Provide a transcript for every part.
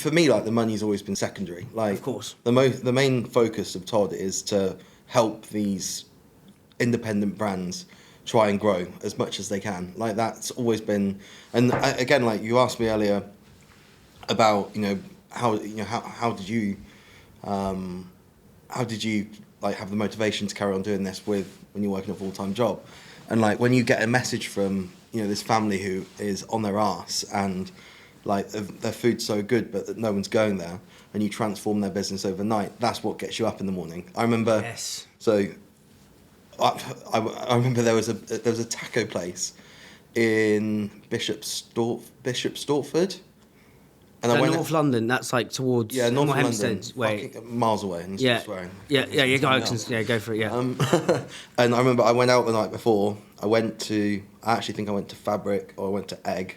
for me, like, the money's always been secondary. Like, of course, the main focus of Todd is to help these independent brands try and grow as much as they can. Like, that's always been. And again, like, you asked me earlier about, how did you like have the motivation to carry on doing this when you're working a full-time job, and like when you get a message from this family who is on their arse and like their food's so good but that no one's going there, and you transform their business overnight, that's what gets you up in the morning. I remember. Yes. So I remember there was a taco place in Bishop Stortford. And I went North London. That's like towards North London, miles away. And yeah, swearing. Yeah. Go for it. Yeah. And I remember I went out the night before. I actually think I went to Fabric or I went to Egg.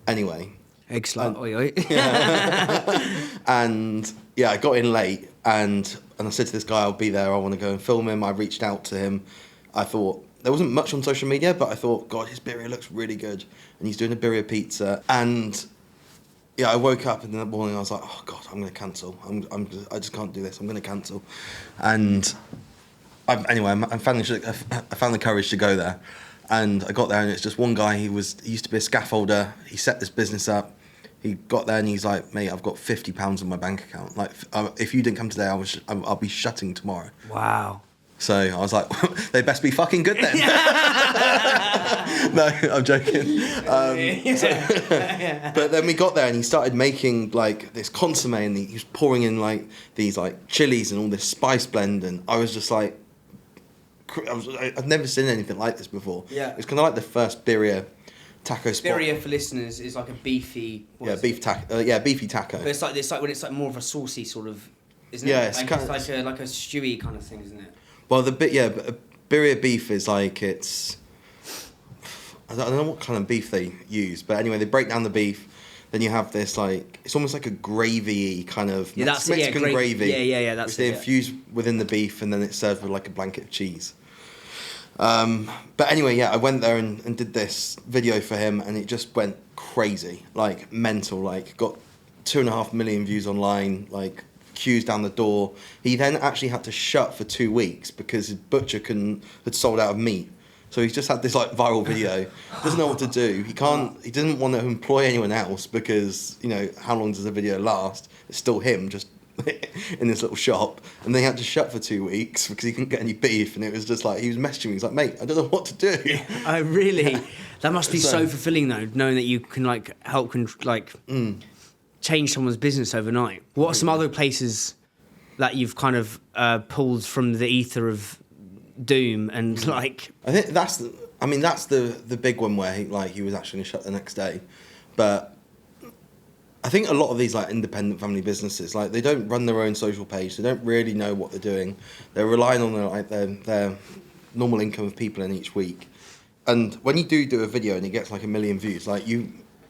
Anyway. Egg slut. And I got in late and I said to this guy, I'll be there. I want to go and film him. I reached out to him. I thought there wasn't much on social media, but I thought, God, his birria looks really good, and he's doing a birria pizza. And I woke up in the morning. I was like, "Oh God, I'm going to cancel. I just can't do this. I'm going to cancel." And I found the courage to go there, and I got there, and it's just one guy. He used to be a scaffolder. He set this business up. He got there, and he's like, "Mate, I've got £50 in my bank account. Like, if you didn't come today, I'll be shutting tomorrow." Wow. So I was like, they best be fucking good then. No, I'm joking. But then we got there and he started making like this consomme, and he was pouring in like these like chilies and all this spice blend, and I was just like, I've never seen anything like this before. Yeah. It's kind of like the first birria taco spot. Birria, for listeners, is like a beefy. Beefy taco. But it's like when it's like more of a saucy sort of, isn't it? Yeah, it's like a stewy kind of thing, isn't it? Well, birria beef is like I don't know what kind of beef they use, but anyway, they break down the beef. Then you have this like, it's almost like a gravy kind of Mexican gravy. Yeah. That's which they infuse within the beef, and then it's served with like a blanket of cheese. But anyway, I went there and did this video for him, and it just went crazy, like mental. Like got 2.5 million views online, like queues down the door. He then actually had to shut for 2 weeks because his butcher had sold out of meat. So he's just had this like viral video. Doesn't know what to do. He doesn't want to employ anyone else because how long does the video last? It's still him just in this little shop, and they had to shut for 2 weeks because he couldn't get any beef. And it was just like he was messaging me. He's like, "Mate, I don't know what to do." Oh, really? That must be so fulfilling though, knowing that you can like help change someone's business overnight. What are some other places that you've kind of pulled from the ether of doom and like? I think that's the big one where he was actually going to shut the next day. But I think a lot of these like independent family businesses, like they don't run their own social page. They don't really know what they're doing. They're relying on their normal income of people in each week. And when you do a video and it gets like 1 million views, like for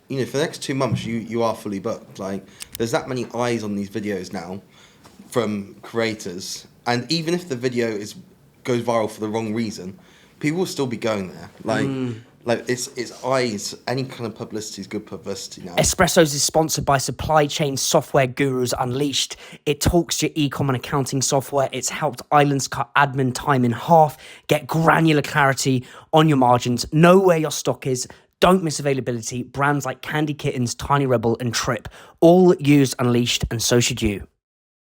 the next 2 months, you are fully booked. Like, there's that many eyes on these videos now from creators, and even if the video goes viral for the wrong reason, people will still be going there. Like it's eyes. Any kind of publicity is good publicity now. Espressos is sponsored by supply chain software gurus Unleashed. It talks to your e-com and accounting software. It's helped Islands cut admin time in half, get granular clarity on your margins, know where your stock is. Don't miss availability. Brands like Candy Kittens, Tiny Rebel, and Trip all use Unleashed, and so should you.